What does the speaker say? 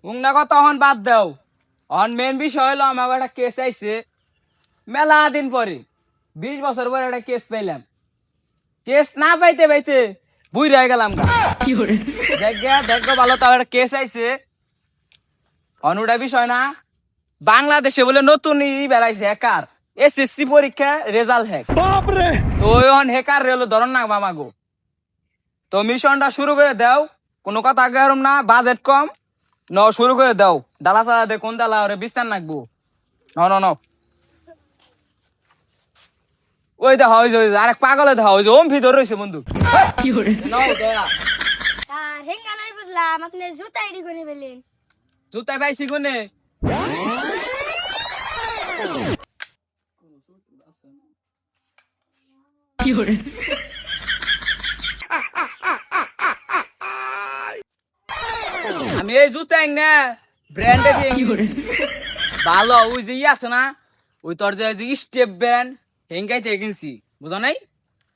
উংনা কথা তখন বাদ দাও। অন মেন বিষয় হলো আমার একটা কেস আইছে মেলা দিন পরে, 20 বছর পরে একটা কেস পাইলাম। কেস না পাইতে পাইতে বুই রয়ে গেলাম গা। দেখো ভালো, তাও একটা কেস আইছে। অনুটা বিষয় না, বাংলাদেশে বলে নতুন বেড়াইছে হ্যাকার, এসএসসি পরীক্ষা রেজাল্ট হ্যাক। তো ওই হ্যাকার রেলো ধরন না মামা গো। তো মিশনটা শুরু করে দাও, কোনো কথা আগে হারুম না, বাজেট কম, ন শুরু করে দাও। ডালা চালা দে, কোন ডালা ওরে বিস্তার নাকবো। ন ওই দেখা ওই যে আরেক পাগলে দেখা ওই যে ওম ভিতর রয়েছে বন্ধু। নাও দয়া। স্যার হেঙ্গা নাই বুঝলাম, আপনি জুতা এডি করে ফেলেন। জুতাই পাইছি কোনে? আমি এই জুতাই না ব্র্যান্ডে দিয়ে ভালো, ওই যে আছে না, ওই তোর যে স্টেপ ব্র্যান্ড হেঙ্গাইতে কিনছি, বুঝো নাই?